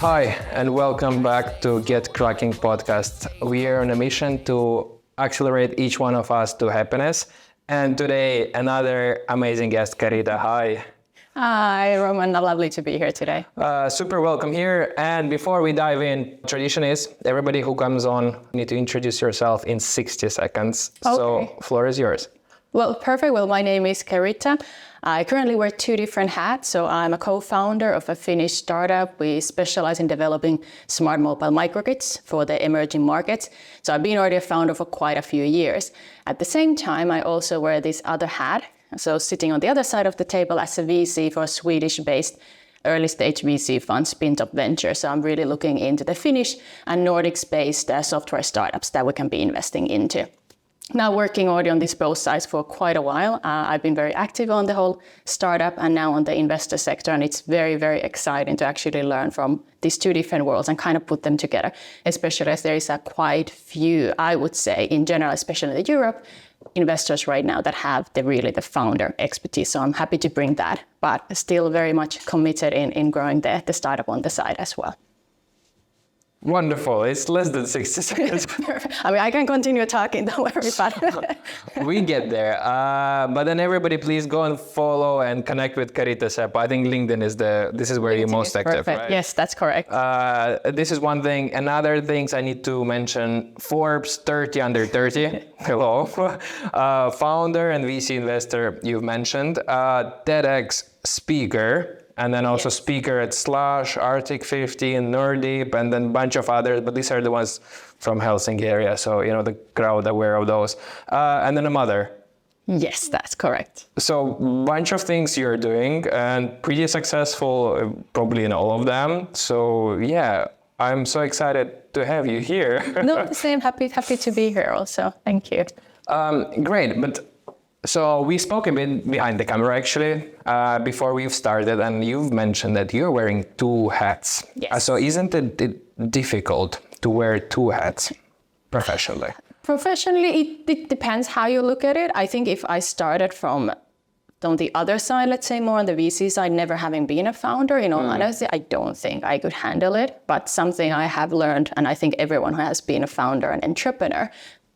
Hi, and welcome back to Get Cracking podcast. We are on a mission to accelerate each one of us to happiness. And today, another amazing guest, Caritta. Hi. Hi, Roman. Lovely to be here today. Super welcome here. And before we dive in, tradition is everybody who comes on, you need to introduce yourself in 60 seconds. Okay. So, floor is yours. Well, perfect. Well, my name is Caritta. I currently wear two different hats. So I'm a co-founder of a Finnish startup. We specialize in developing smart mobile microgrids for the emerging markets. So I've been already a founder for quite a few years. At the same time, I also wear this other hat. So sitting on the other side of the table as a VC for a Swedish-based early stage VC fund, Spintop Ventures. So I'm really looking into the Finnish and Nordics-based software startups that we can be investing into. Now working already on these both sides for quite a while. I've been very active on the whole startup and now on the investor sector. And it's very, very exciting to actually learn from these two different worlds and kind of put them together, especially as there is a quite few, I would say, in general, especially in Europe, investors right now that have the founder expertise. So I'm happy to bring that, but still very much committed in growing the startup on the side as well. Wonderful. It's less than 60 seconds. I mean, I can continue talking, don't worry about it. We get there. But then everybody please go and follow and connect with Caritta Seppä. I think LinkedIn this is where you're most active, perfect. right? Yes, that's correct. This is one thing. Another things I need to mention, Forbes 30 under 30. Hello. Founder and VC investor you've mentioned. TEDx speaker. And then also speaker at SLUSH, Arctic 15, Nordeep, and then a bunch of others. But these are the ones from Helsinki area. So, the crowd aware of those. And then a mother. Yes, that's correct. So bunch of things you're doing and pretty successful probably in all of them. So yeah, I'm so excited to have you here. No, the same. Happy to be here also. Thank you. Great. But so we spoke a bit behind the camera actually before we've started, and you've mentioned that you're wearing two hats. Yes. So isn't it difficult to wear two hats professionally? Professionally, it depends how you look at it. I think if I started from on the other side, let's say more on the VC side, never having been a founder, in all honesty, I don't think I could handle it. But something I have learned, and I think everyone who has been a founder and entrepreneur,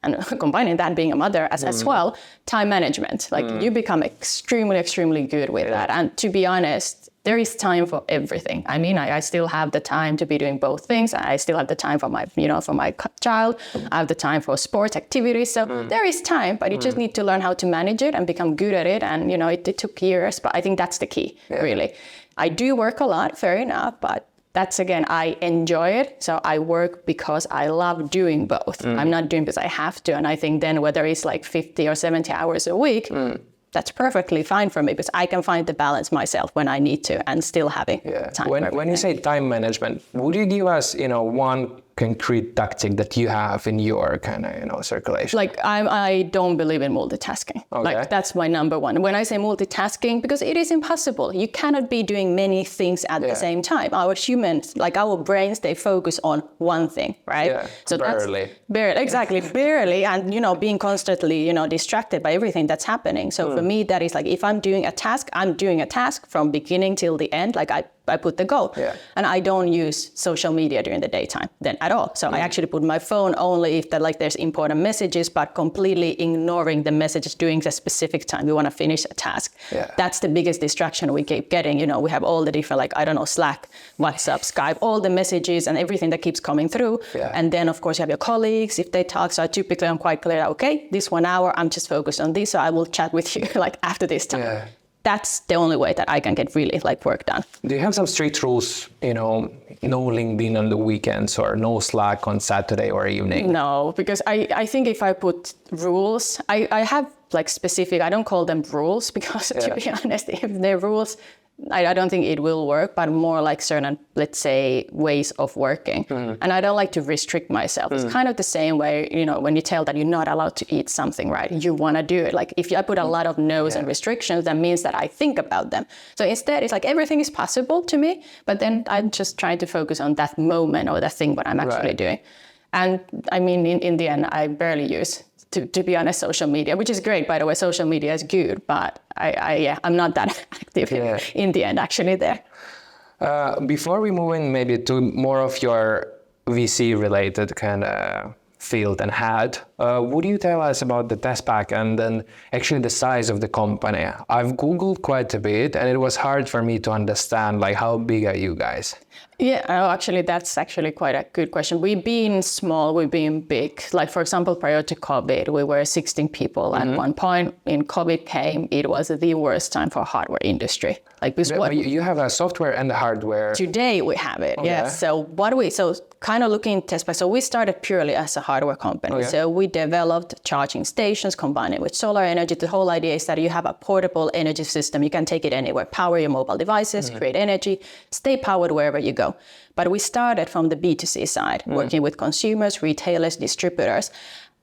and combining that being a mother as well, time management. Like you become extremely good with that. And to be honest, there is time for everything. I mean, I still have the time to be doing both things. I still have the time for my child. I have the time for sports activities. So there is time, but you just need to learn how to manage it and become good at it. And, it took years, but I think that's the key, really. I do work a lot, fair enough, but that's again, I enjoy it. So I work because I love doing both. I'm not doing because I have to. And I think then whether it's like 50 or 70 hours a week, that's perfectly fine for me because I can find the balance myself when I need to and still having time. When you say time management, would you give us, one concrete tactic that you have in your kind of, circulation? Like I don't believe in multitasking. Okay. Like that's my number one. When I say multitasking, because it is impossible. You cannot be doing many things at the same time. Our humans, like our brains, they focus on one thing, right? Yeah, so barely. Exactly, barely. And, being constantly, distracted by everything that's happening. So for me, that is like, if I'm doing a task, I'm doing a task from beginning till the end. Like I put the goal. Yeah. And I don't use social media during the daytime then at all. So I actually put my phone only if there's important messages, but completely ignoring the messages during the specific time we want to finish a task. Yeah. That's the biggest distraction we keep getting. We have all the different, Slack, WhatsApp, Skype, all the messages and everything that keeps coming through. Yeah. And then of course you have your colleagues, if they talk. So typically I'm quite clear, okay, this 1 hour, I'm just focused on this. So I will chat with you after this time. Yeah. That's the only way that I can get really work done. Do you have some strict rules, no LinkedIn on the weekends or no Slack on Saturday or evening? No, because I think if I put rules, I have specific, I don't call them rules because to be honest, if they're rules, I don't think it will work, but more like certain, let's say, ways of working. And I don't like to restrict myself. It's kind of the same way, when you tell that you're not allowed to eat something, right? You want to do it. Like if I put a lot of no's and restrictions, that means that I think about them. So instead, it's like everything is possible to me, but then I'm just trying to focus on that moment or that thing what I'm actually doing. And I mean, in the end, I barely use to be honest, social media, which is great, by the way. Social media is good, but I'm not that active in the end, actually, there. Before we move in maybe to more of your VC-related kind of field and hat, would you tell us about the Tespack and then actually the size of the company? I've Googled quite a bit and it was hard for me to understand, like, how big are you guys? Yeah, actually, that's actually quite a good question. We've been small, we've been big. Like, for example, prior to COVID, we were 16 people at one point. When COVID came, it was the worst time for hardware industry. Like, because But you have a software and a hardware. Today we have it, yes. So kind of looking at Tespack, so we started purely as a hardware company. Okay. So we developed charging stations, combined it with solar energy. The whole idea is that you have a portable energy system. You can take it anywhere, power your mobile devices, create energy, stay powered wherever you go. But we started from the B2C side, working with consumers, retailers, distributors.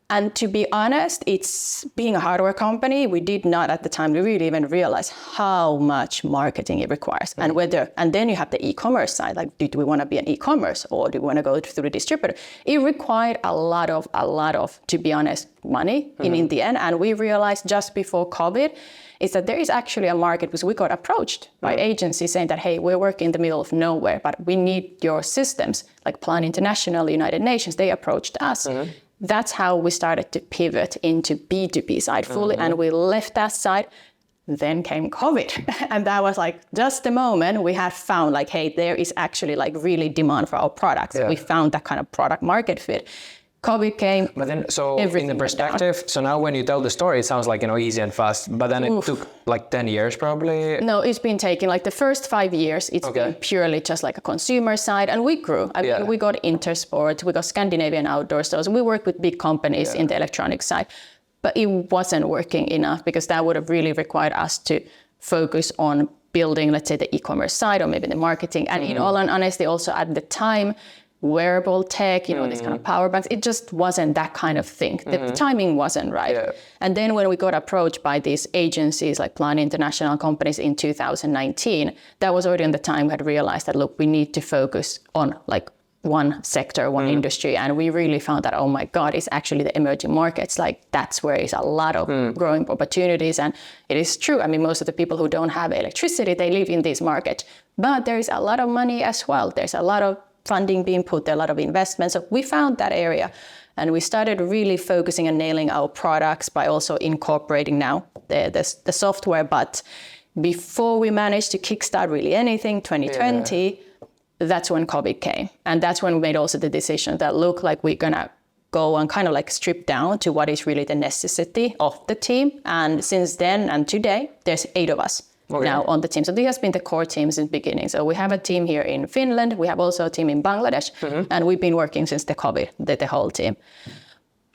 And to be honest, it's being a hardware company, we did not at the time really even realize how much marketing it requires. And then you have the e-commerce side, like, do we want to be an e-commerce or do we want to go through the distributor? It required a lot of, to be honest, money in the end. And we realized just before COVID is that there is actually a market, because we got approached by agencies saying that, hey, we're working in the middle of nowhere, but we need your systems, like Plan International, United Nations, they approached us. That's how we started to pivot into B2B side fully, and we left that side. Then came COVID, and that was like just the moment we had found, like, hey, there is actually like really demand for our products. We found that kind of product market fit. COVID came. But then, so in the perspective, so now when you tell the story, it sounds like, easy and fast, but then it took like 10 years probably. No, it's been taking like the first 5 years, it's been purely just like a consumer side, and we grew. I mean, we got Intersport, we got Scandinavian Outdoor Stores, we work with big companies in the electronic side, but it wasn't working enough because that would have really required us to focus on building, let's say, the e-commerce side or maybe the marketing. And in all honesty, also at the time, wearable tech, these kind of power banks, it just wasn't that kind of thing. The timing wasn't right. And then when we got approached by these agencies like Plan International companies in 2019, that was already in the time we had realized that, look, we need to focus on like one sector, one industry. And we really found that, oh my God, it's actually the emerging markets. Like, that's where is a lot of growing opportunities. And it is true. I mean, most of the people who don't have electricity, they live in these markets. But there is a lot of money as well. There's a lot of funding being put there, a lot of investment. So we found that area and we started really focusing and nailing our products by also incorporating now the software. But before we managed to kickstart really anything, 2020, that's when COVID came. And that's when we made also the decision that, look, like, we're gonna go and kind of like strip down to what is really the necessity of the team. And since then and today, there's 8 of us. Now on the team. So this has been the core team since the beginning. So we have a team here in Finland. We have also a team in Bangladesh. And we've been working since the COVID, the whole team.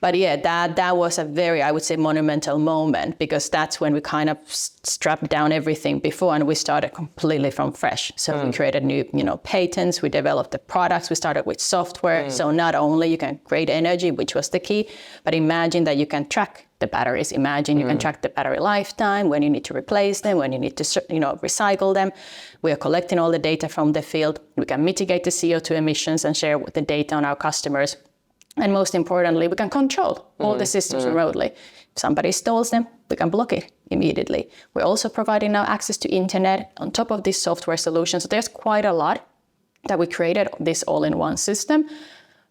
But yeah, that was a very, I would say, monumental moment, because that's when we kind of strapped down everything before and we started completely from fresh. So we created new, patents, we developed the products, we started with software. So not only you can create energy, which was the key, but imagine that you can track the batteries. Imagine you can track the battery lifetime, when you need to replace them, when you need to recycle them. We are collecting all the data from the field. We can mitigate the CO2 emissions and share the data on our customers. And most importantly, we can control all the systems remotely. If somebody steals them, we can block it immediately. We're also providing now access to internet on top of these software solutions. So there's quite a lot that we created this all-in-one system.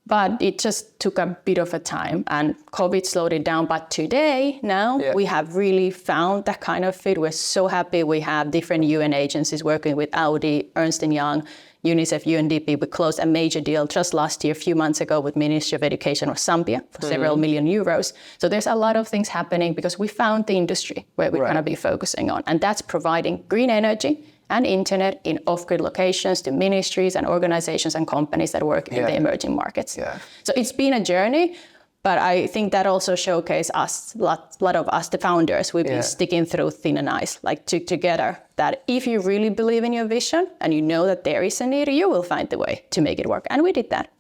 But it just took a bit of a time and COVID slowed it down. But today, now, we have really found that kind of fit. We're so happy. We have different UN agencies working with Audi, Ernst & Young, UNICEF, UNDP. We closed a major deal just last year, a few months ago, with Ministry of Education of Zambia for several million euros. So there's a lot of things happening because we found the industry where we're going to be focusing on. And that's providing green energy and internet in off-grid locations to ministries and organizations and companies that work in the emerging markets. So it's been a journey, but I think that also showcased us, a lot of us, the founders, we've been sticking through thin and ice, like together, that if you really believe in your vision and you know that there is a need, you will find the way to make it work. And we did that.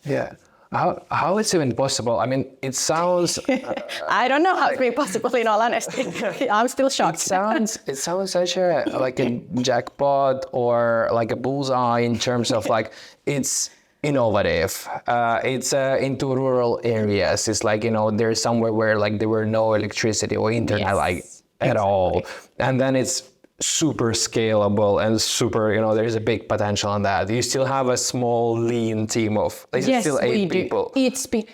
How is it even possible? I mean, it sounds... I don't know how it's been possible, in all honesty. I'm still shocked. It sounds such a jackpot or like a bullseye in terms of like, it's innovative. It's into rural areas. It's like, there's somewhere where like there were no electricity or internet at all. And then it's super scalable and super, there's a big potential on that? Do you still have a small lean team of, is it still 8 people?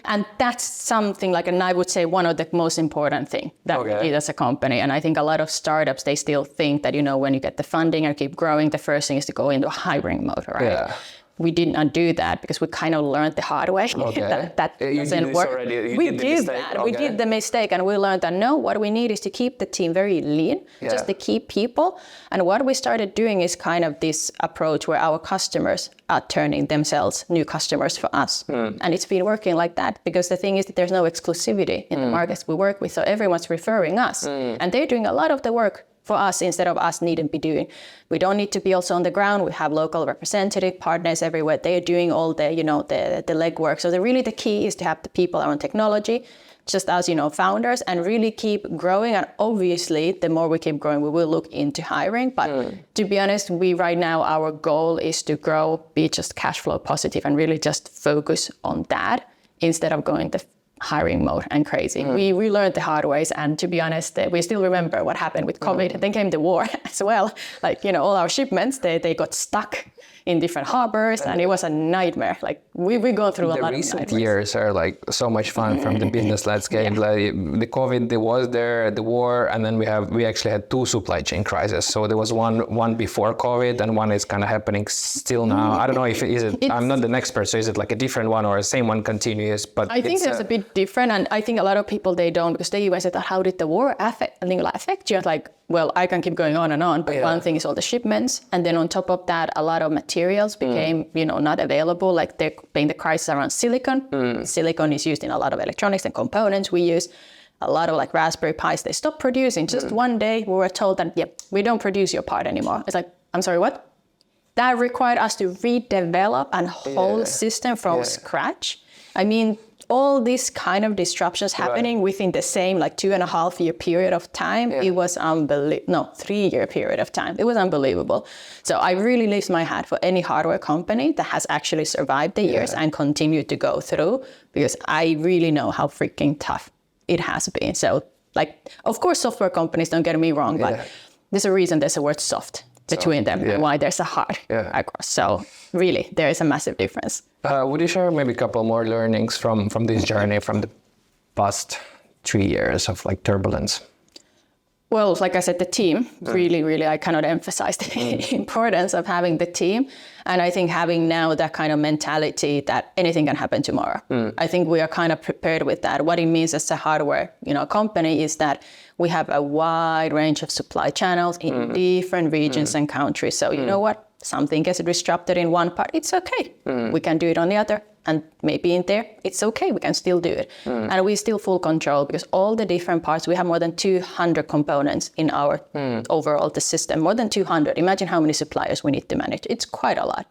And that's something and I would say one of the most important thing that we did as a company. And I think a lot of startups, they still think that, when you get the funding and keep growing, the first thing is to go into a hiring mode, right? Yeah. We did not do that because we kind of learned the hard way that doesn't work. We did that. We did the mistake and we learned that no, what we need is to keep the team very lean, just to keep people. And what we started doing is kind of this approach where our customers are turning themselves new customers for us. And it's been working like that because the thing is that there's no exclusivity in the markets we work with. So everyone's referring us and they're doing a lot of the work for us instead of us needing to be doing. We don't need to be also on the ground. We have local representative partners everywhere. They are doing all the, the legwork. So the key is to have the people around technology, just as, founders, and really keep growing. And obviously, the more we keep growing, we will look into hiring. But to be honest, right now, our goal is to grow, be just cash flow positive and really just focus on that instead of going the hiring mode and crazy. We learned the hard ways, and to be honest, we still remember what happened with COVID. Then came the war as well. All our shipments, they got stuck in different harbors, and it was a nightmare. We go through a lot of nightmares. The recent years are so much fun from the business landscape. The COVID, there was the war, and then we actually had 2 supply chain crises. So there was one before COVID, and one is kind of happening still now. I don't know if I'm not an expert, so is it a different one or the same one continuous? But I think there's a bit different, and I think a lot of people, they don't, because they even said, how did the war affect you? Well, I can keep going on and on, but one thing is all the shipments. And then on top of that, a lot of materials became, not available. There being the crisis around silicon. Silicon is used in a lot of electronics and components. We use a lot of Raspberry Pis. They stopped producing. Just one day we were told that, we don't produce your part anymore. It's I'm sorry, what? That required us to redevelop a whole system from scratch. I mean, all these kind of disruptions happening within the same 2.5-year period of time, it was unbelievable. No, 3-year period of time. It was unbelievable. So I really lift my hat for any hardware company that has actually survived the years and continued to go through, because I really know how freaking tough it has been. So of course, software companies, don't get me wrong, but there's a reason there's a word soft between them and why there's a hard across. So really, there is a massive difference. Would you share maybe a couple more learnings from this journey, from the past 3 years of turbulence? Well, like I said, the team, really, I cannot emphasize the importance of having the team. And I think having now that kind of mentality that anything can happen tomorrow. I think we are kind of prepared with that. What it means as a hardware company is that we have a wide range of supply channels in different regions and countries. So you know what? Something gets disrupted in one part, it's okay. We can do it on the other. And maybe in there, it's okay, we can still do it. And we still full control, because all the different parts, we have more than 200 components in our overall the system, more than 200. Imagine how many suppliers we need to manage. It's quite a lot.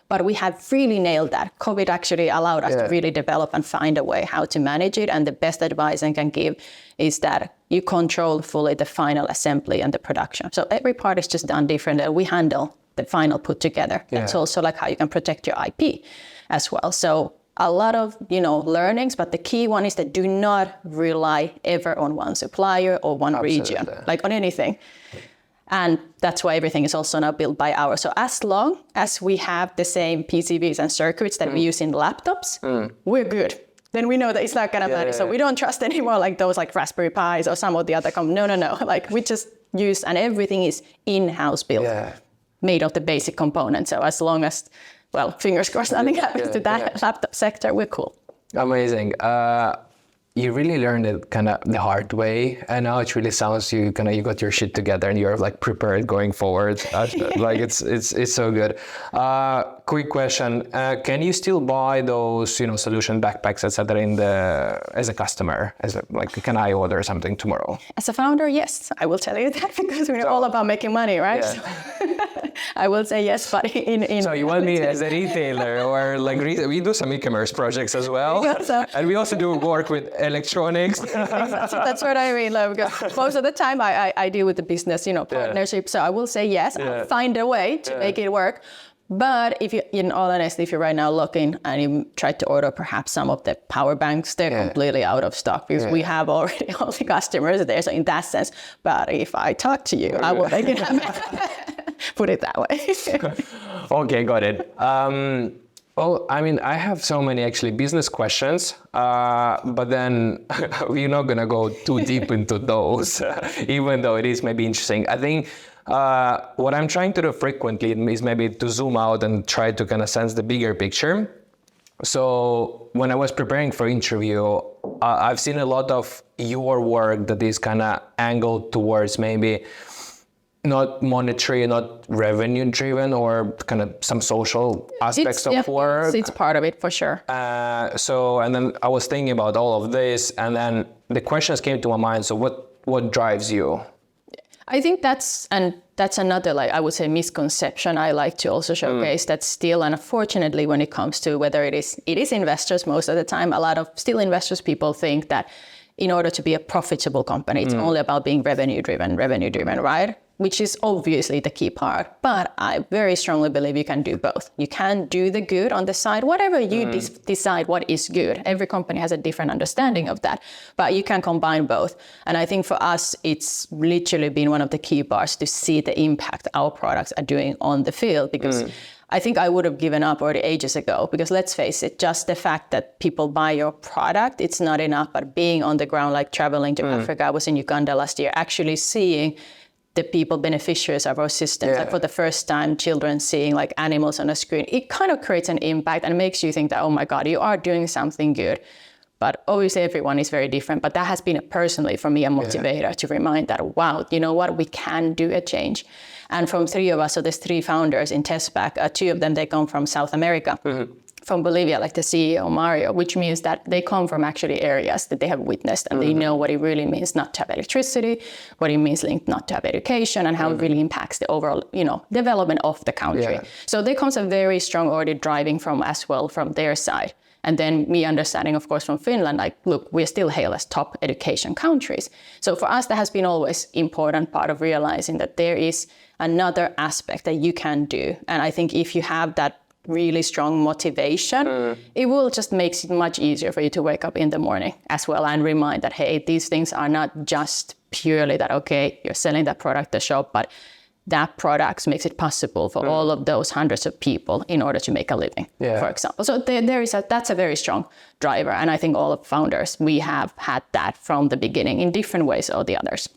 But we have really nailed that. COVID actually allowed us to really develop and find a way how to manage it. And the best advice I can give is that you control fully the final assembly and the production. So every part is just done different, and we handle the final put together. That's also how you can protect your IP as well. So a lot of learnings, but the key one is that do not rely ever on one supplier or one region, on anything. And that's why everything is also now built by ours. So as long as we have the same PCBs and circuits that we use in laptops, we're good. Then we know that it's not gonna matter. So we don't trust anymore those Raspberry Pis or some of the other No. We just use, and everything is in-house built. Made of the basic components. So as long as, fingers crossed, nothing happens to that laptop sector, we're cool. Amazing. You really learned it kind of the hard way, and now it really sounds you got your shit together and you're prepared going forward. It's so good. Quick question: can you still buy those solution backpacks, etc. as a customer? Can I order something tomorrow? As a founder, yes, I will tell you that, because we're all about making money, right? Yeah. So I will say yes, but in so you want me as a retailer, or we do some e-commerce projects as well, and we also do work with electronics. That's what I mean. Because most of the time I deal with the business, partnership. So I will say yes, I'll find a way to make it work. But if you, in all honesty, if you're right now looking and you try to order perhaps some of the power banks, they're completely out of stock because we have already all the customers there. So in that sense, but if I talk to you, I will make it happen. Put it that way. Okay, got it. Well, I mean, I have so many actually business questions, but then we're not gonna go too deep into those, even though it is maybe interesting. I think what I'm trying to do frequently is maybe to zoom out and try to kind of sense the bigger picture. So when I was preparing for interview, I've seen a lot of your work that is kind of angled towards maybe not monetary, not revenue driven, or kind of some social aspects of work. It's part of it for sure. And then I was thinking about all of this, and then the questions came to my mind. So what drives you? I think that's another, like I would say, misconception I like to also showcase that still, and unfortunately, when it comes to whether it is investors most of the time, a lot of still investors, people think that in order to be a profitable company, it's only about being revenue driven, right? Which is obviously the key part. But I very strongly believe you can do both. You can do the good on the side, whatever you decide what is good. Every company has a different understanding of that, but you can combine both. And I think for us, it's literally been one of the key parts to see the impact our products are doing on the field, because I think I would have given up already ages ago, because let's face it, just the fact that people buy your product, it's not enough, but being on the ground, like traveling to Africa, I was in Uganda last year, actually seeing the people beneficiaries of our systems, like for the first time, children seeing like animals on a screen, it kind of creates an impact and makes you think that, oh my God, you are doing something good. But obviously everyone is very different, but that has been personally for me a motivator to remind that, wow, you know what, we can do a change. And from three of us, so there's three founders in Tespack, two of them, they come from South America. From Bolivia, like the CEO, Mario, which means that they come from actually areas that they have witnessed and they know what it really means not to have electricity, what it means not to have education, and how it really impacts the overall, development of the country. So there comes a very strong order driving from as well from their side. And then me understanding, of course, from Finland, like, look, we're still hailed as top education countries. So for us, that has been always important part of realizing that there is another aspect that you can do. And I think if you have that really strong motivation, it will just makes it much easier for you to wake up in the morning as well and remind that, hey, these things are not just purely that, okay, you're selling that product to shop, but that product makes it possible for all of those hundreds of people in order to make a living, for example. So that's a very strong driver. And I think all of founders, we have had that from the beginning in different ways or the others.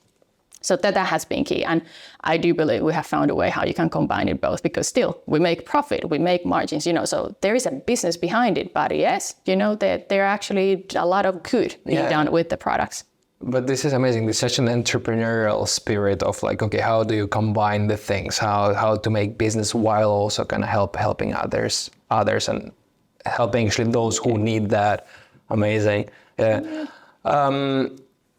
So that has been key. And I do believe we have found a way how you can combine it both, because still we make profit, we make margins, so there is a business behind it. But yes, there are actually a lot of good being done with the products. But this is amazing. There's such an entrepreneurial spirit of like, okay, how do you combine the things? How to make business while also kind of helping others and helping actually those who need that. Amazing. Yeah.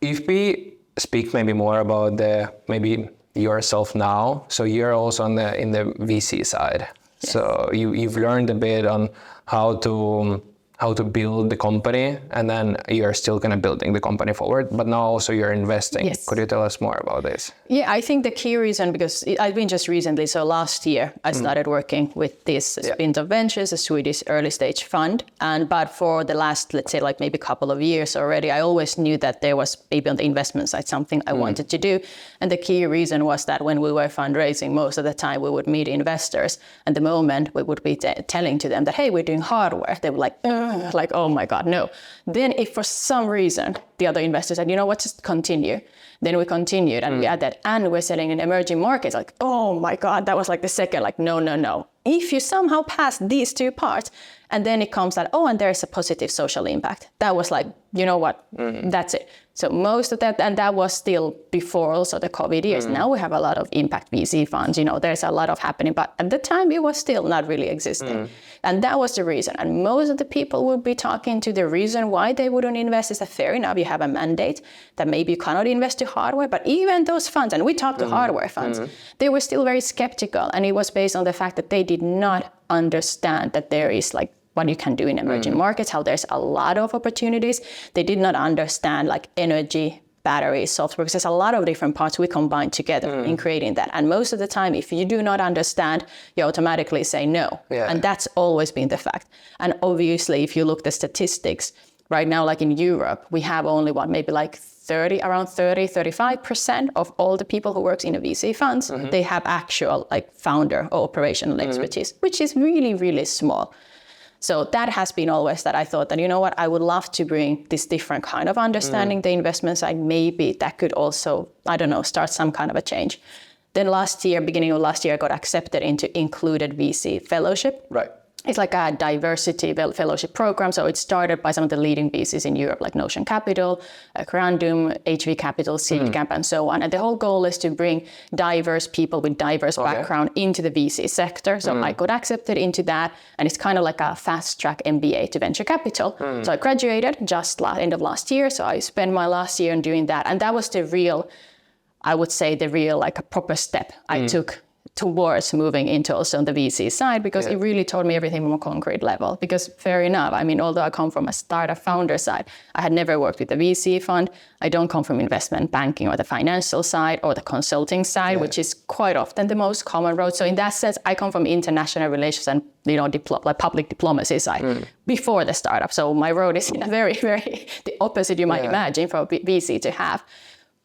If we speak maybe more about maybe yourself now. So you're also in the VC side. Yes. So you've learned a bit on how to build the company, and then you're still kind of building the company forward, but now also you're investing. Yes. Could you tell us more about this? Yeah, I think the key reason, because I've been just recently, so last year I started working with this Spintop Ventures, a Swedish early stage fund. But for the last, let's say like maybe a couple of years already, I always knew that there was maybe on the investment side something I wanted to do. And the key reason was that when we were fundraising, most of the time we would meet investors, and the moment we would be telling to them that, hey, we're doing hardware, they were like, oh my God, no. Then if for some reason the other investors said, you know what, just continue. Then we continued and we had that, and we're selling in emerging markets. Like, oh my God, that was like the second, like, no. If you somehow pass these two parts, and then it comes that, and there's a positive social impact. That was like, you know what, that's it. So most of that, and that was still before also the COVID years. Now we have a lot of impact VC funds, there's a lot of happening, but at the time it was still not really existing. And that was the reason. And most of the people would be talking to the reason why they wouldn't invest is that fair enough, you have a mandate that maybe you cannot invest to hardware, but even those funds, and we talked to hardware funds, they were still very skeptical. And it was based on the fact that they did not understand that there is like what you can do in emerging markets, how there's a lot of opportunities. They did not understand like energy battery, software, because there's a lot of different parts we combine together in creating that. And most of the time, if you do not understand, you automatically say no. Yeah. And that's always been the fact. And obviously, if you look at the statistics, right now, like in Europe, we have only maybe like around 35% of all the people who works in a VC funds, they have actual like founder or operational expertise, which is really, really small. So that has been always that I thought that, you know what, I would love to bring this different kind of understanding, the investment side, maybe that could also, I don't know, start some kind of a change. Then beginning of last year, I got accepted into Included VC Fellowship. Right. It's like a diversity fellowship program. So it started by some of the leading VCs in Europe, like Notion Capital, Corandum, HV Capital, Seedcamp, and so on. And the whole goal is to bring diverse people with diverse background into the VC sector. So I got accepted into that. And it's kind of like a fast track MBA to venture capital. So I graduated just end of last year. So I spent my last year in doing that. And that was like a proper step I took towards moving into also the VC side, because it really taught me everything from a concrete level. Because fair enough, I mean, although I come from a startup founder side, I had never worked with a VC fund. I don't come from investment banking or the financial side or the consulting side, which is quite often the most common road. So in that sense, I come from international relations and, you know, like public diplomacy side before the startup. So my road is in a very, very the opposite you might imagine for a VC to have.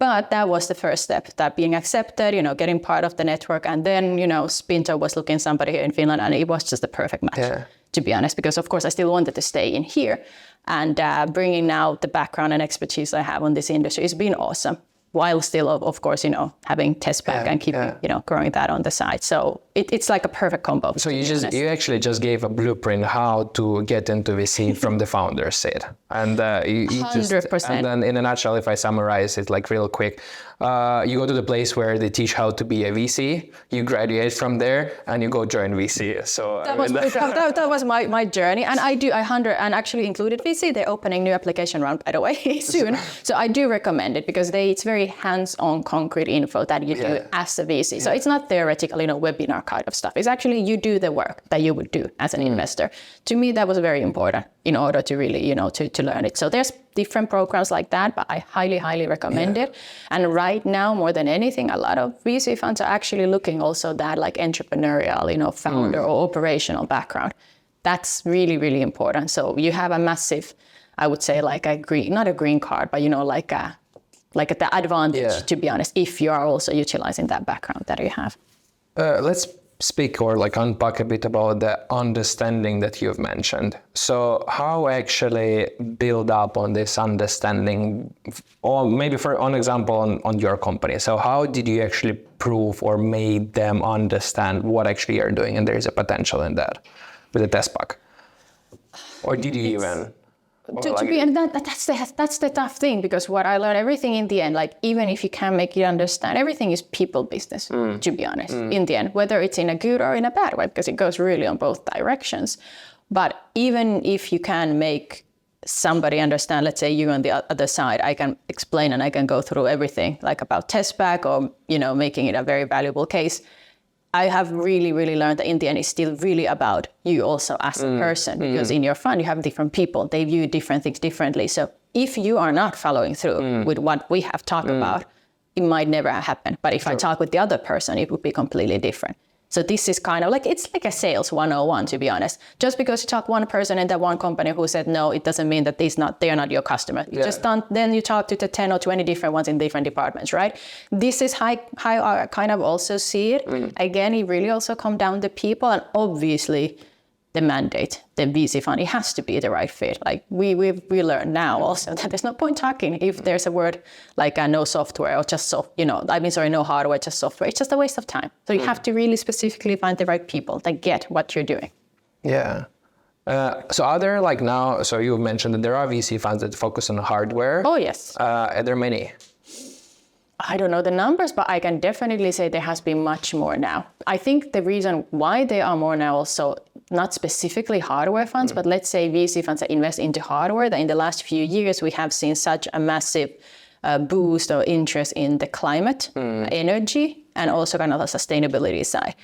But that was the first step, that being accepted, you know, getting part of the network. And then, you know, Spintop was looking somebody here in Finland, and it was just the perfect match, to be honest, because of course I still wanted to stay in here. And bringing now the background and expertise I have on this industry has been awesome, while still, of course, you know, having Tespack and keeping, you know, growing that on the side. So it's like a perfect combo. So you actually just gave a blueprint how to get into VC from the founder's side. And 100%. And then in a nutshell, if I summarize it like real quick, you go to the place where they teach how to be a VC, you graduate from there, and you go join VC. So that was my journey. And and actually Included VC, they're opening new application round, by the way, soon. So I do recommend it, because it's very hands-on concrete info that you do as a VC. So it's not theoretical, you know, webinar kind of stuff. It's actually you do the work that you would do as an investor. To me, that was very important in order to really, you know, to learn it. So there's different programs like that, but I highly, highly recommend it. And right now, more than anything, a lot of VC funds are actually looking also that like entrepreneurial, you know, founder or operational background. That's really, really important. So you have a massive, I would say like not a green card, but, you know, like the advantage, to be honest, if you are also utilizing that background that you have. Let's speak or like unpack a bit about the understanding that you've mentioned. So how actually build up on this understanding, or maybe for an example on your company. So how did you actually prove or made them understand what actually you're doing and there is a potential in that with the Tespack? Or did you even? To be, and that's the tough thing, because what I learned, everything in the end, like even if you can make it understand, everything is people business, to be honest, in the end, whether it's in a good or in a bad way, because it goes really on both directions. But even if you can make somebody understand, let's say you on the other side, I can explain and I can go through everything like about Tespack or, you know, making it a very valuable case. I have really, really learned that in the end, it's still really about you also as a person, because in your fund, you have different people. They view different things differently. So if you are not following through with what we have talked about, it might never happen. But if I talk with the other person, it would be completely different. So this is kind of like, it's like a sales 101, to be honest. Just because you talk one person in that one company who said no, it doesn't mean that they are not your customer. You just don't, then you talk to the 10 or 20 different ones in different departments, right? This is how I kind of also see it. Again, it really also comes down to people, and obviously the mandate, the VC fund, it has to be the right fit. Like we learn now also that there's no point talking if there's a word like no software or just no hardware, just software. It's just a waste of time. So you have to really specifically find the right people that get what you're doing. Yeah. So are there like now, so you mentioned that there are VC funds that focus on hardware. Oh, yes. Are there many? I don't know the numbers, but I can definitely say there has been much more now. I think the reason why there are more now also, not specifically hardware funds, but let's say VC funds that invest into hardware, that in the last few years we have seen such a massive boost or interest in the climate, energy, and also kind of the sustainability side.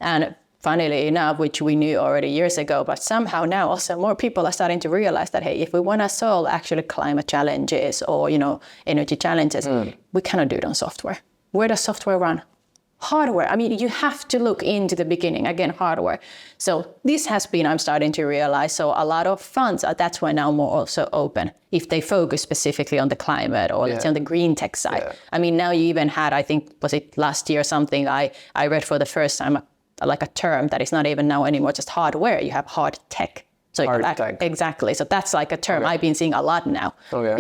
And funnily enough, which we knew already years ago, but somehow now also more people are starting to realize that, hey, if we want to solve actually climate challenges or, energy challenges, we cannot do it on software. Where does software run? Hardware. I mean, you have to look into the beginning, again, hardware. So this has been, I'm starting to realize, so a lot of funds, that's why now more also open, if they focus specifically on the climate or let's say on the green tech side. Yeah. I mean, now you even had, I think, was it last year or something, I read for the first time like a term that is not even now anymore just hardware, you have hard tech. So hard tech. Exactly. So that's like a term I've been seeing a lot now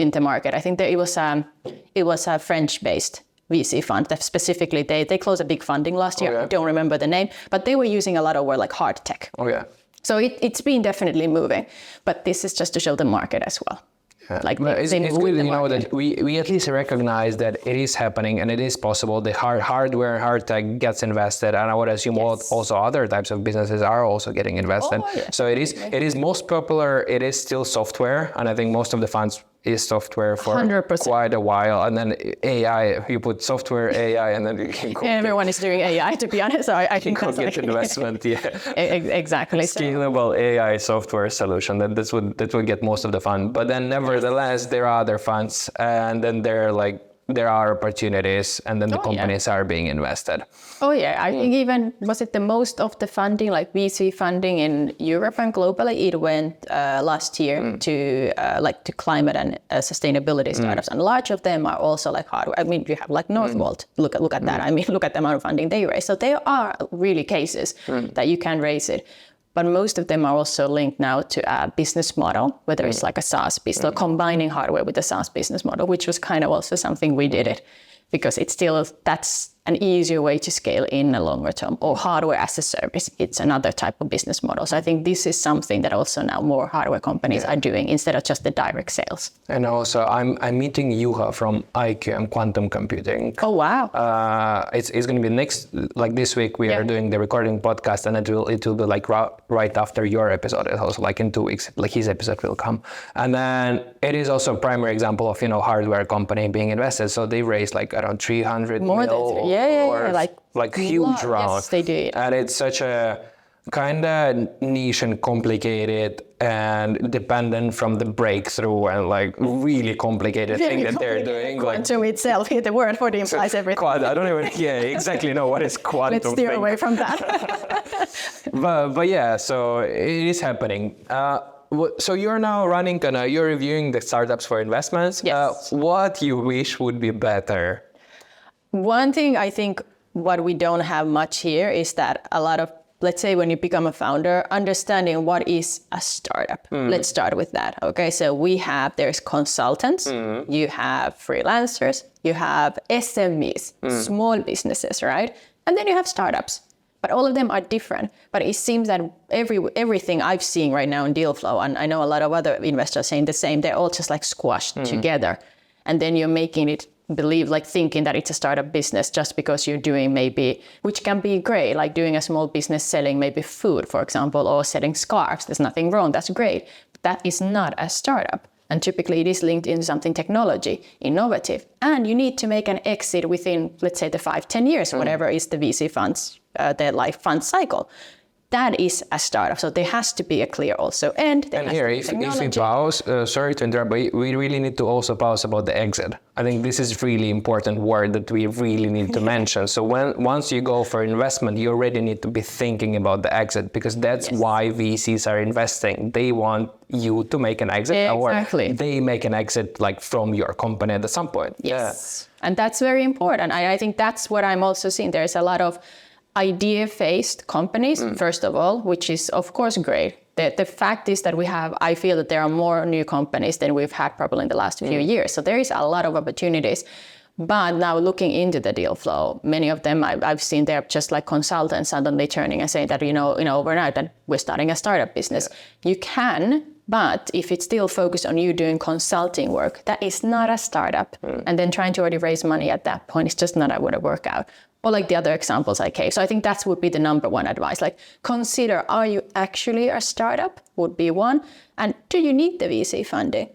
in the market. I think that it was a French-based VC fund that specifically, they closed a big funding last year. I don't remember the name, but they were using a lot of word like hard tech. So it's been definitely moving, but this is just to show the market as well. Yeah. Like it's good, that we at least recognize that it is happening and it is possible. The hardware, hard tech gets invested, and I would assume also other types of businesses are also getting invested. So it is most popular. It is still software, and I think most of the funds is software for 100%. Quite a while, and then AI. You put software, AI, and then you can go. Everyone is doing AI, to be honest. So I think that's get investment. Exactly. Scalable AI software solution. That would get most of the fund. But then nevertheless, there are other funds, and then there are opportunities, and then the companies are being invested. I think even, was it the most of the funding, like VC funding in Europe and globally, it went last year to climate and sustainability startups. And large of them are also like hardware. I mean, you have like Northvolt, look at that. I mean, look at the amount of funding they raise. So there are really cases that you can raise it. But most of them are also linked now to a business model, whether it's like a SaaS business, or combining hardware with a SaaS business model, which was kind of also something we did it, because it's still, that's an easier way to scale in a longer term, or hardware as a service. It's another type of business model. So I think this is something that also now more hardware companies are doing instead of just the direct sales. And also I'm meeting Juha from IQM Quantum Computing. Oh, wow. It's going to be this week we are doing the recording podcast, and it will be like right after your episode. It's also like in 2 weeks, like his episode will come. And then it is also a primary example of, hardware company being invested. So they raised like around 300 more mil. Like huge round. Yes, they did. And it's such a kind of niche and complicated and dependent from the breakthrough and like really complicated thing that they're doing. Quantum itself, the word for the implies everything. I don't even exactly know what is quantum. Let's steer away from that. but so it is happening. So you're now running, you're reviewing the startups for investments. Yes. What you wish would be better? One thing I think what we don't have much here is that a lot of, let's say when you become a founder, understanding what is a startup. Let's start with that. Okay, so there's consultants, you have freelancers, you have SMEs, small businesses, right? And then you have startups. But all of them are different. But it seems that everything I've seen right now in deal flow, and I know a lot of other investors saying the same, they're all just like squashed together. And then you're making it thinking that it's a startup business just because you're doing maybe, which can be great, like doing a small business selling maybe food, for example, or selling scarves. There's nothing wrong. That's great. That is not a startup. And typically it is linked in something technology, innovative. And you need to make an exit within, let's say, the 5-10 years, whatever is the VC funds, their life fund cycle. That is a startup. So there has to be a clear also end. And here, if we pause, sorry to interrupt, but we really need to also pause about the exit. I think this is really important word that we really need to mention. So once you go for investment, you already need to be thinking about the exit, because that's why VCs are investing. They want you to make an exit, or they make an exit like from your company at some point. Yes, and that's very important. I think that's what I'm also seeing. There's a lot of idea-faced companies, first of all, which is of course great. The fact is that I feel that there are more new companies than we've had probably in the last few years. So there is a lot of opportunities. But now looking into the deal flow, many of them I've seen they're just like consultants suddenly turning and saying that, overnight that we're starting a startup business. You can, but if it's still focused on you doing consulting work, that is not a startup. And then trying to already raise money at that point is just not going to work out. Or like the other examples I gave. So I think that would be the number one advice. Like consider, are you actually a startup would be one. And do you need the VC funding?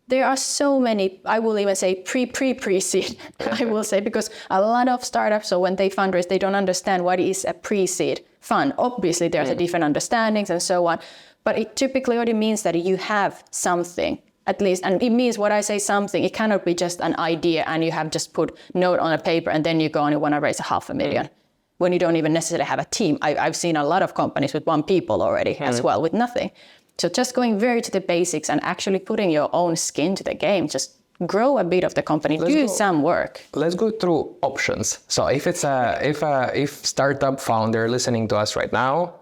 There are so many, I will even say pre-seed, I will say, because a lot of startups, so when they fundraise, they don't understand what is a pre-seed fund. Obviously, there's a different understandings and so on, but it typically already means that you have something, at least, and it means what I say something, it cannot be just an idea and you have just put note on a paper and then you go and you want to raise $500,000 when you don't even necessarily have a team. I've seen a lot of companies with 1 people already as well, with nothing. So just going very to the basics and actually putting your own skin to the game, just grow a bit of the company, some work. Let's go through options. So if it's if startup founder listening to us right now,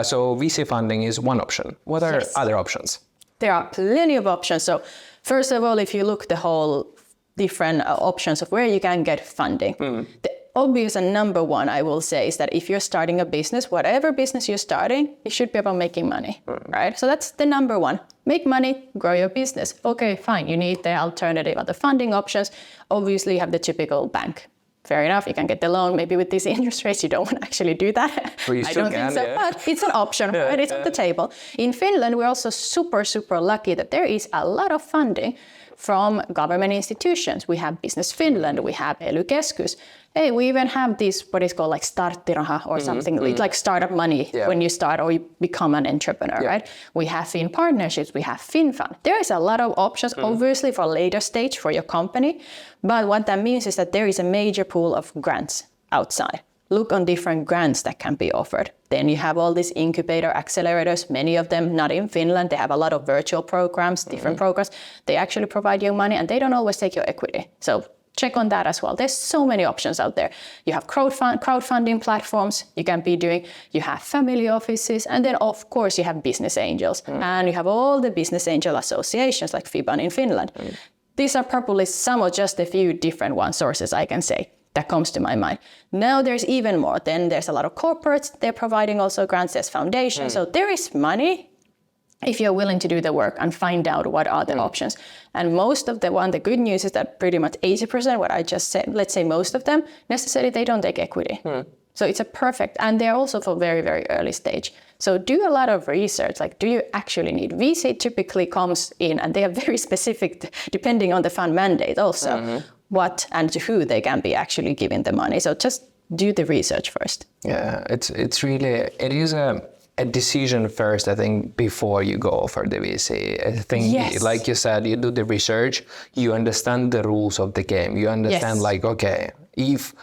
so VC funding is one option. What are other options? There are plenty of options. So first of all, if you look the whole different options of where you can get funding, the obvious and number one, I will say, is that if you're starting a business, whatever business you're starting, it should be about making money, right? So that's the number one. Make money, grow your business. Okay, fine. You need the alternative, other funding options. Obviously, you have the typical bank. Fair enough, you can get the loan. Maybe with these interest rates, you don't want to actually do that. Well, you still think so, but it's an option, right? It's on the table. In Finland, we're also super, super lucky that there is a lot of funding from government institutions. We have Business Finland, we have ely-keskus. Hey, we even have this, what is called like starttiraha or something, like startup money when you start or you become an entrepreneur, right? We have Fin partnerships, we have FinFund. There is a lot of options, obviously, for later stage for your company. But what that means is that there is a major pool of grants outside. Look on different grants that can be offered. Then you have all these incubator accelerators, many of them not in Finland. They have a lot of virtual programs, different programs. They actually provide you money and they don't always take your equity. So check on that as well. There's so many options out there. You have crowdfunding platforms you can be doing. You have family offices. And then, of course, you have business angels. And you have all the business angel associations like FIBAN in Finland. These are probably some of just a few different sources, I can say, that comes to my mind. Now there's even more. Then there's a lot of corporates. They're providing also grants. There's foundations. So there is money if you're willing to do the work and find out what are the options. And most of the good news is that pretty much 80%, what I just said, let's say most of them, necessarily they don't take equity. So it's a perfect, and they're also for very, very early stage. So do a lot of research, like do you actually need? VC typically comes in and they are very specific depending on the fund mandate also, what and to who they can be actually giving the money. So just do the research first. Yeah, it is a decision first, I think, before you go for the VC. I think, like you said, you do the research, you understand the rules of the game. You understand, like, okay, if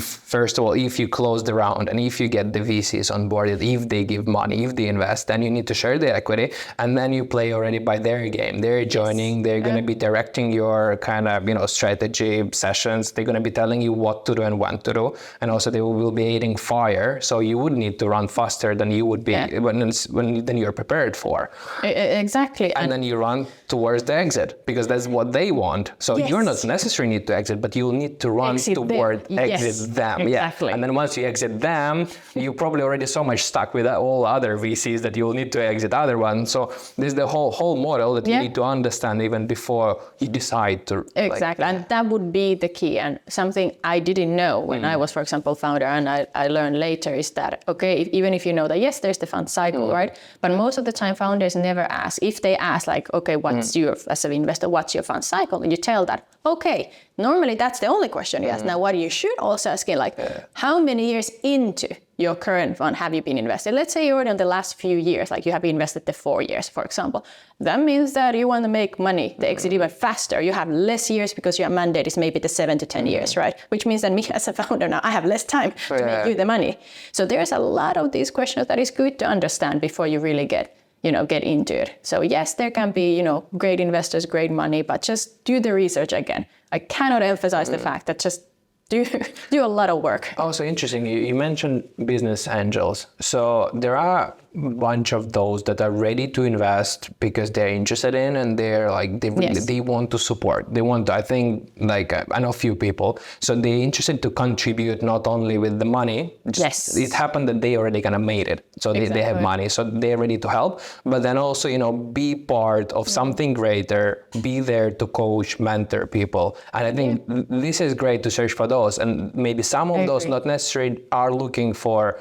first of all, if you close the round and if you get the VCs on board, if they give money, if they invest, then you need to share the equity, and then you play already by their game. They're joining, they're going to be directing your kind of, strategy sessions. They're going to be telling you what to do and when to do. And also they will be aiding fire. So you would need to run faster than you would be than you're prepared for. Exactly. And then you run towards the exit because that's what they want. So you're not necessarily need to exit, but you'll need to run toward exit them. Exactly. And then once you exit them, you're probably already so much stuck with all other VCs that you'll need to exit other ones. So there's the whole model that you need to understand even before you decide to. Exactly. And that would be the key. And something I didn't know when I was, for example, founder, and I learned later is that, okay, even if you know that, yes, there's the fund cycle, right? But most of the time founders never ask. If they ask like, okay, what's your, as an investor, what's your fund cycle? And you tell that, okay, normally that's the only question you ask. Now, what you should also ask is like, how many years into your current fund have you been invested? Let's say you're in the last few years, like you have invested the 4 years, for example. That means that you want to make money, the exit even faster. You have less years because your mandate is maybe the 7 to 10 years, right? Which means that me as a founder now, I have less time to make you the money. So there's a lot of these questions that is good to understand before you really get into it. So yes, there can be, great investors, great money, but just do the research again. I cannot emphasize the fact that just do a lot of work. Also interesting, you mentioned business angels. So there are a bunch of those that are ready to invest because they're interested in and they're like, they want to support. They want to, I think, like I know a few people. So they're interested to contribute not only with the money. It happened that they already kind of made it. So they have money. So they're ready to help. But then also, be part of something greater, be there to coach, mentor people. And I think this is great to search for those. And maybe some of those not necessarily are looking for,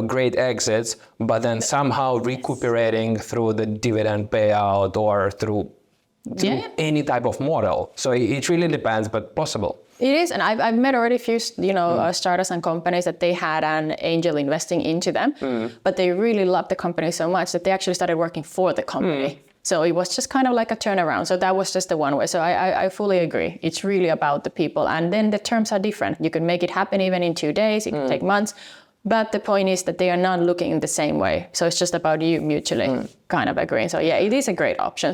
great exits, but then somehow recuperating through the dividend payout or through to any type of model. So it really depends, but possible. It is, and I've met already a few, startups and companies that they had an angel investing into them, but they really loved the company so much that they actually started working for the company. So it was just kind of like a turnaround. So that was just the one way. So I fully agree. It's really about the people, and then the terms are different. You can make it happen even in 2 days. It can take months. But the point is that they are not looking in the same way. So it's just about you mutually kind of agreeing. So yeah, it is a great option.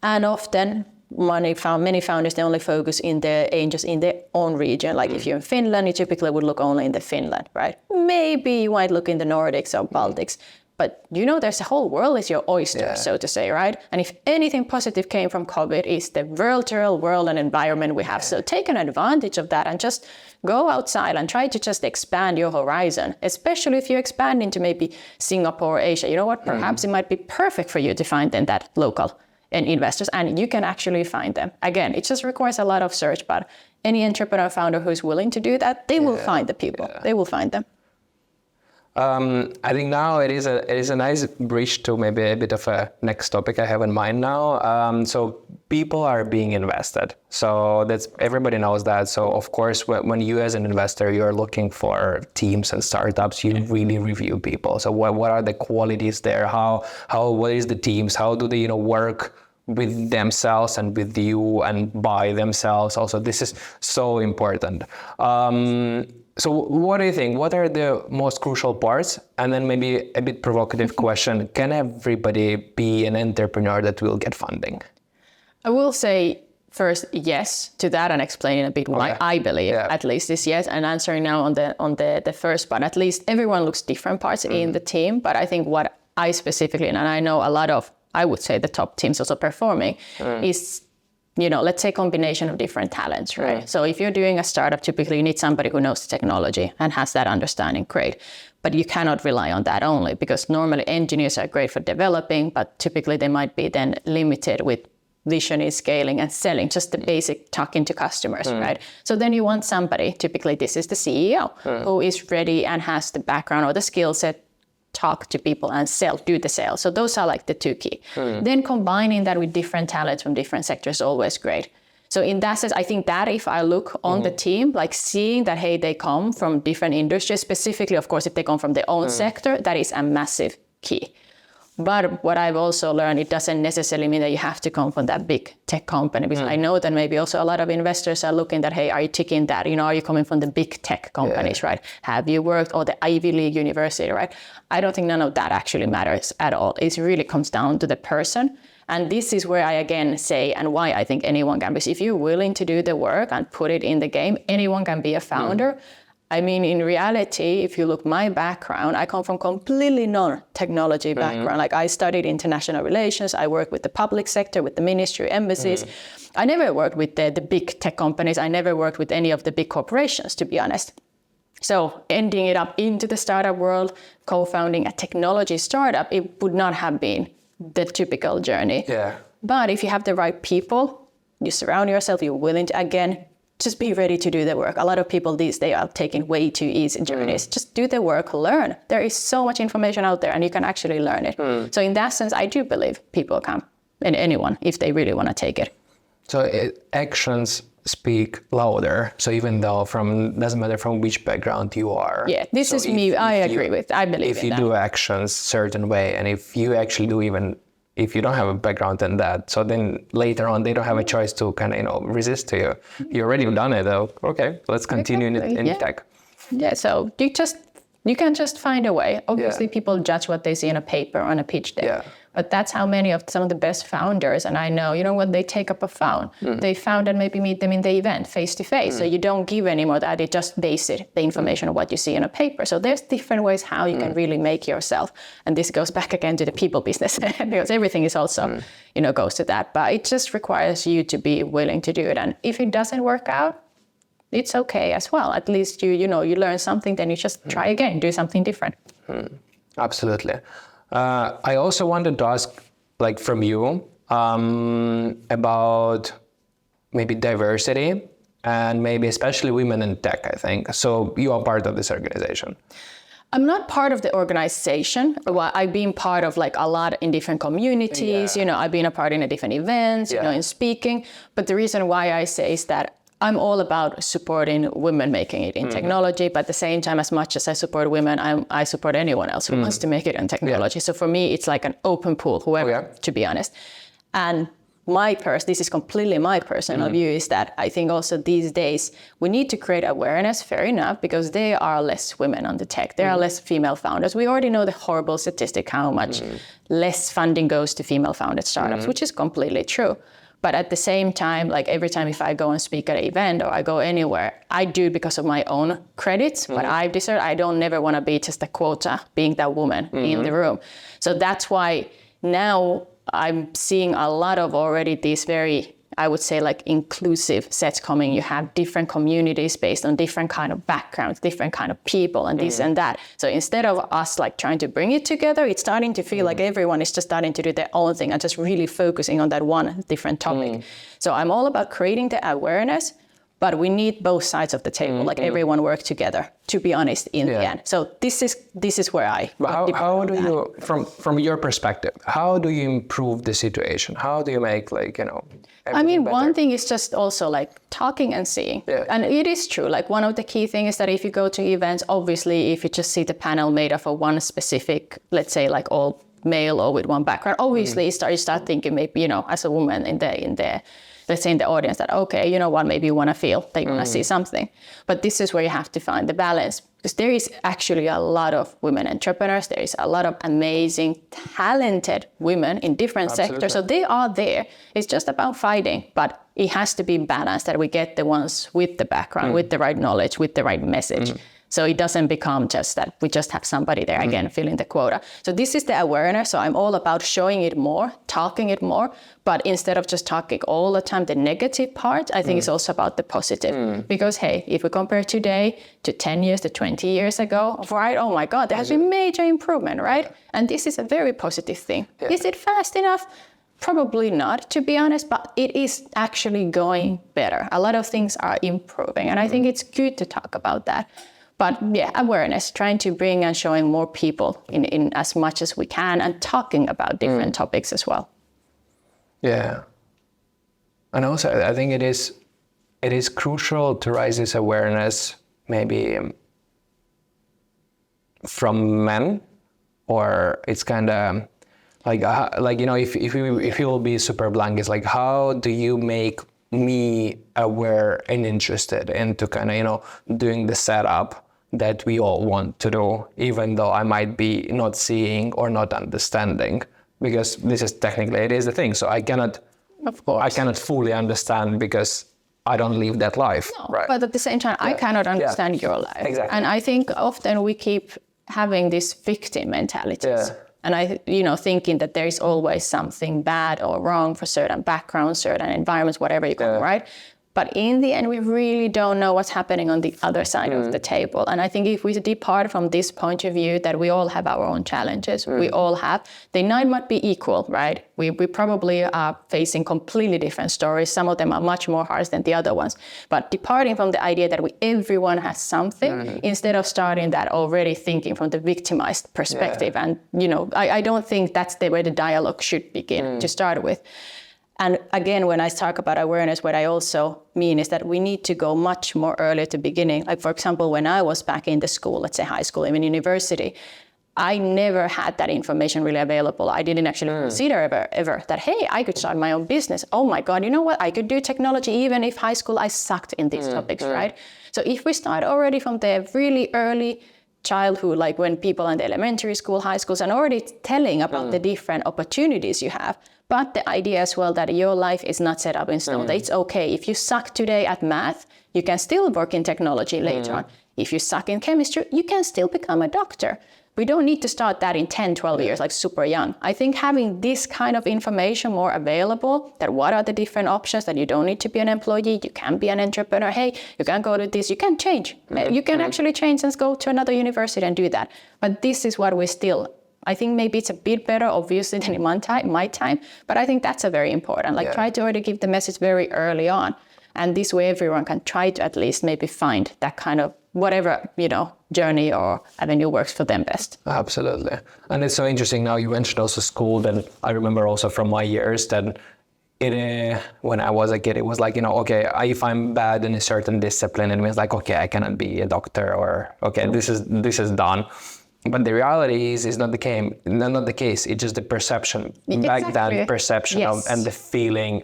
And often many founders, they only focus in their angels in their own region. Like if you're in Finland, you typically would look only in the Finland, right? Maybe you might look in the Nordics or Baltics. But there's a whole world is your oyster, so to say, right? And if anything positive came from COVID, is the virtual world and environment we have. So take an advantage of that and just go outside and try to just expand your horizon, especially if you expand into maybe Singapore or Asia. You know what? Perhaps it might be perfect for you to find then that local investors, and you can actually find them. Again, it just requires a lot of search, but any entrepreneur founder who's willing to do that, they will find the people. They will find them. I think now it is a nice bridge to maybe a bit of a next topic I have in mind now. So people are being invested. So everybody knows that. So of course, when you as an investor, you're looking for teams and startups, you really review people. So what are the qualities there? What is the teams? How do they work with themselves and with you and by themselves? Also, this is so important. So what do you think? What are the most crucial parts? And then maybe a bit provocative question, can everybody be an entrepreneur that will get funding? I will say first yes to that and explain a bit why I believe at least is yes. And answering now on the first part, at least everyone looks different parts in the team. But I think what I specifically, and I know a lot of, I would say the top teams also performing is, let's say combination of different talents, right? So if you're doing a startup, typically you need somebody who knows the technology and has that understanding, great. But you cannot rely on that only, because normally engineers are great for developing, but typically they might be then limited with visioning, scaling and selling, just the basic talking to customers, right? So then you want somebody, typically this is the CEO, who is ready and has the background or the skill set, talk to people and do the sales. So those are like the two key. Then combining that with different talents from different sectors is always great. So in that sense, I think that if I look on the team, like seeing that, hey, they come from different industries, specifically, of course, if they come from their own sector, that is a massive key. But what I've also learned, it doesn't necessarily mean that you have to come from that big tech company, because I know that maybe also a lot of investors are looking that, hey, are you ticking that? Are you coming from the big tech companies, right? Have you worked or the Ivy League university, right? I don't think none of that actually matters at all. It really comes down to the person. And this is where I again say, and why I think anyone can, because if you're willing to do the work and put it in the game, anyone can be a founder. I mean, in reality, if you look my background, I come from completely non-technology background. Like I studied international relations. I worked with the public sector, with the ministry, embassies. I never worked with the big tech companies. I never worked with any of the big corporations, to be honest. So ending it up into the startup world, co-founding a technology startup, it would not have been the typical journey. But if you have the right people, you surround yourself, you're willing to, again, just be ready to do the work. A lot of people these days are taking way too easy journeys. Just do the work, learn. There is so much information out there and you can actually learn it. So in that sense, I do believe people can, and anyone, if they really want to take it. So actions speak louder. So even though doesn't matter from which background you are. Yeah, this is me, I agree with, I believe in that. If you do actions certain way, and if you actually do even if you don't have a background in that, so then later on they don't have a choice to kind of resist to you. You already done it though. Okay, let's continue in tech. Yeah, so you can just find a way. Obviously people judge what they see in a paper on a pitch deck. But that's how some of the best founders, and I know, when they take up a phone, they found and maybe meet them in the event face to face. So you don't give any more that, it just base it, the information of what you see in a paper. So there's different ways how you can really make yourself. And this goes back again to the people business because everything is also, goes to that. But it just requires you to be willing to do it. And if it doesn't work out, it's okay as well. At least you learn something, then you just try again, do something different. Absolutely. I also wanted to ask, from you, about maybe diversity and maybe especially women in tech, I think. So you are part of this organization. I'm not part of the organization. Well, I've been part of like a lot in different communities, you know, I've been a part in a different events, you know, in speaking. But the reason why I say is that I'm all about supporting women making it in technology, but at the same time, as much as I support women, I support anyone else who wants to make it in technology. So for me, it's like an open pool, whoever, to be honest. And this is completely my personal view, is that I think also these days we need to create awareness, fair enough, because there are less women on the tech. There are less female founders. We already know the horrible statistic how much less funding goes to female founded startups, which is completely true. But at the same time, like every time if I go and speak at an event or I go anywhere, I do it because of my own credits. But I've decided I don't never want to be just a quota, being that woman in the room. So that's why now I'm seeing a lot of already these very, I would say, like inclusive sets coming. You have different communities based on different kind of backgrounds, different kind of people, and this and that. So instead of us like trying to bring it together, it's starting to feel like everyone is just starting to do their own thing and just really focusing on that one different topic. So I'm all about creating the awareness, but we need both sides of the table, like everyone work together, to be honest, in the end. So this is where how do you, from your perspective, how do you improve the situation? How do you make I mean, better? One thing is just also like talking and seeing. And it is true. Like one of the key things is that if you go to events, obviously, if you just see the panel made up of one specific, let's say like all male or with one background, obviously you start thinking maybe, as a woman in the let's say in the audience that, okay, you know what, maybe you want to feel that you want to see something. But this is where you have to find the balance, because there is actually a lot of women entrepreneurs. There is a lot of amazing, talented women in different sectors. So they are there. It's just about fighting, but it has to be balanced, that we get the ones with the background, with the right knowledge, with the right message. So it doesn't become just that we just have somebody there again filling the quota. So this is the awareness. So I'm all about showing it more, talking it more, but instead of just talking all the time the negative part, I think it's also about the positive. Because hey, if we compare today to 10 years to 20 years ago, right? Oh my God, there has been major improvement, right? And this is a very positive thing. Is it fast enough? Probably not, to be honest, but it is actually going better. A lot of things are improving, and I think it's good to talk about that. But yeah, awareness, trying to bring and showing more people in as much as we can, and talking about different topics as well. Yeah. And also I think it is crucial to raise this awareness maybe from men, or it's kind of like if you will be super blank, it's like, how do you make me aware and interested into kind of doing the setup that we all want to do, even though I might be not seeing or not understanding, because this is technically, it is the thing. So I cannot fully understand because I don't live that life. No, right? But at the same time, I cannot understand your life. Exactly. And I think often we keep having this victim mentality. And thinking that there is always something bad or wrong for certain backgrounds, certain environments, whatever you call it, right? But in the end, we really don't know what's happening on the other side of the table. And I think if we depart from this point of view, that we all have our own challenges, we all have, they might be equal, right? We probably are facing completely different stories. Some of them are much more harsh than the other ones. But departing from the idea that everyone has something, instead of starting that already thinking from the victimized perspective. And, I don't think that's the way the dialogue should begin to start with. And again, when I talk about awareness, what I also mean is that we need to go much more early at the beginning. Like, for example, when I was back in the school, let's say high school, even university, I never had that information really available. I didn't actually consider ever that, hey, I could start my own business. Oh my God, you know what? I could do technology even if high school I sucked in these topics, right? So if we start already from the really early childhood, like when people in the elementary school, high schools, and already telling about the different opportunities you have, but the idea as well that your life is not set up in stone, that it's okay. If you suck today at math, you can still work in technology later on. If you suck in chemistry, you can still become a doctor. We don't need to start that in 10, 12 years, like super young. I think having this kind of information more available, that what are the different options, that you don't need to be an employee, you can be an entrepreneur, hey, you can go to this, you can change. You can actually change and go to another university and do that. But this is what we still, I think maybe it's a bit better, obviously, than in my time, but I think that's a very important. Like try to already give the message very early on. And this way everyone can try to at least maybe find that kind of whatever, journey or avenue works for them best. Absolutely. And it's so interesting now you mentioned also school, that I remember also from my years that when I was a kid, it was like, okay, if I'm bad in a certain discipline, it means like, okay, I cannot be a doctor, or okay, this is done. But the reality is not the case. It's just the perception. Exactly. Back then, perception Yes. and the feeling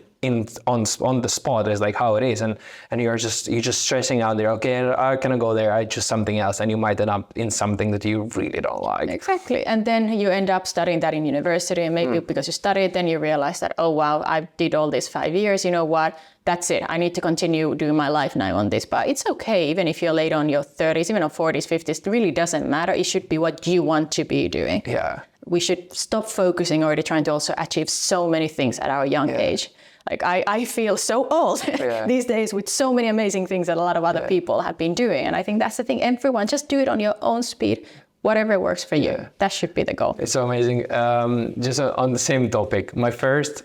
on the spot is like how it is, and you're just stressing out there. Okay, I cannot go there. I choose something else, and you might end up in something that you really don't like. Exactly, and then you end up studying that in university, and maybe because you studied, then you realize that, oh wow, I did all this 5 years. You know what? That's it. I need to continue doing my life now on this. But it's okay, even if you're late on your 30s, even on 40s, 50s. It really doesn't matter. It should be what you want to be doing. Yeah. We should stop focusing already trying to also achieve so many things at our young age. Like I feel so old these days with so many amazing things that a lot of other people have been doing. And I think that's the thing. Everyone, just do it on your own speed, whatever works for you. That should be the goal. It's so amazing. Just on the same topic, my first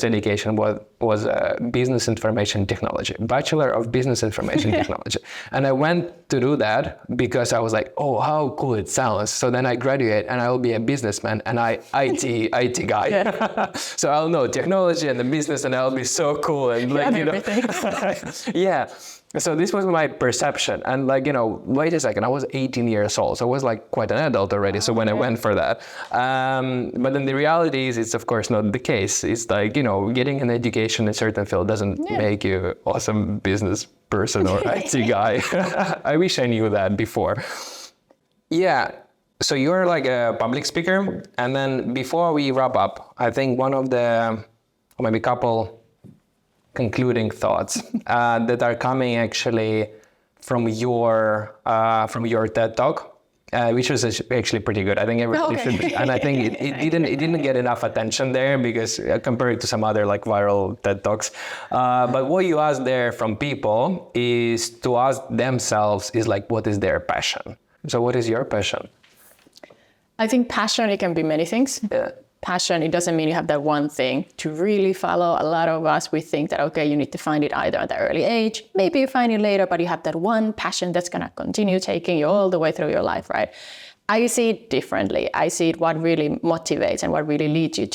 education was business information technology, Bachelor of Business Information Technology. And I went to do that because I was like, oh, how cool it sounds. So then I graduate and I will be a businessman and IT guy. So I'll know technology and the business and I'll be so cool. And like, everything. Yeah. So this was my perception, and like, wait a second, I was 18 years old, so I was like quite an adult already. So when I went for that, but then the reality is, it's of course not the case. It's like, getting an education in a certain field doesn't make you an awesome business person or IT guy. I wish I knew that before. Yeah. So you're like a public speaker, and then before we wrap up, I think one of the, or maybe couple concluding thoughts that are coming actually from your TED Talk, which was actually pretty good. I think everybody should be, and I think it didn't get enough attention there because compared to some other like viral TED Talks. But what you ask there from people is to ask themselves is like, what is their passion? So what is your passion? I think passion, it can be many things. Yeah. Passion, it doesn't mean you have that one thing to really follow. A lot of us, we think that, okay, you need to find it either at the early age, maybe you find it later, but you have that one passion that's going to continue taking you all the way through your life, right? I see it differently. I see it what really motivates and what really leads you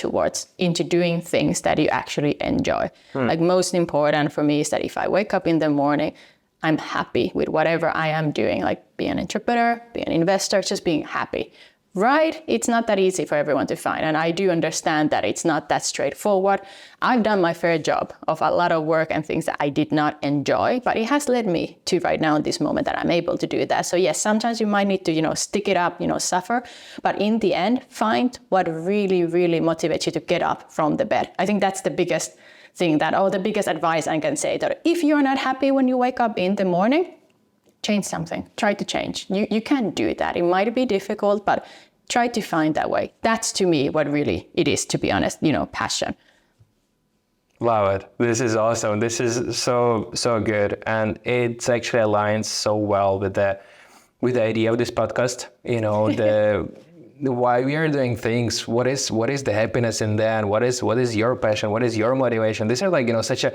into doing things that you actually enjoy. Like most important for me is that if I wake up in the morning, I'm happy with whatever I am doing, like be an entrepreneur, be an investor, just being happy. Right? It's not that easy for everyone to find. And I do understand that it's not that straightforward. I've done my fair job of a lot of work and things that I did not enjoy, but it has led me to right now in this moment that I'm able to do that. So yes, sometimes you might need to, stick it up, suffer, but in the end, find what really, really motivates you to get up from the bed. I think that's the biggest thing the biggest advice I can say, that if you're not happy when you wake up in the morning, change something. Try to change. You can do that. It might be difficult, but try to find that way. That's to me what really it is, to be honest, passion. Love it. This is awesome. This is so good. And it actually aligns so well with the idea of this podcast. The why we are doing things, what is the happiness in that, what is your passion, what is your motivation? These are like, such a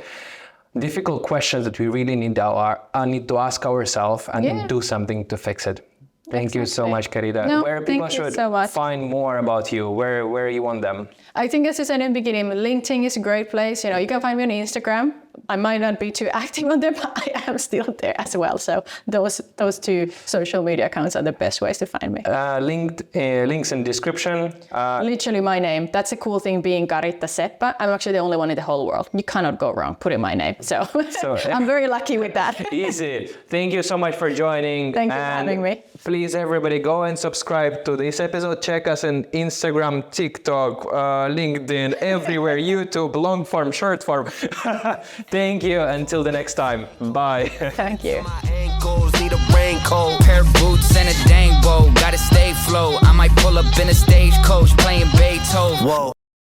difficult questions that we really need to ask ourselves and do something to fix it. Thank you so much, Caritta. No, where people should find more about you, where you want them? I think as I said in the beginning, LinkedIn is a great place. You can find me on Instagram. I might not be too active on there, but I am still there as well. So those two social media accounts are the best ways to find me. Links in description. Literally my name. That's a cool thing being Caritta Seppä. I'm actually the only one in the whole world. You cannot go wrong putting my name. So I'm very lucky with that. Easy. Thank you so much for joining. Thank you for having me. Please, everybody, go and subscribe to this episode. Check us on Instagram, TikTok, LinkedIn, everywhere, YouTube, long form, short form. Thank you. Until the next time. Bye. Thank you. My ankles need a raincoat, pair of boots and a dang bow. Gotta stay flow. I might pull up in a stagecoach playing Beethoven. Whoa.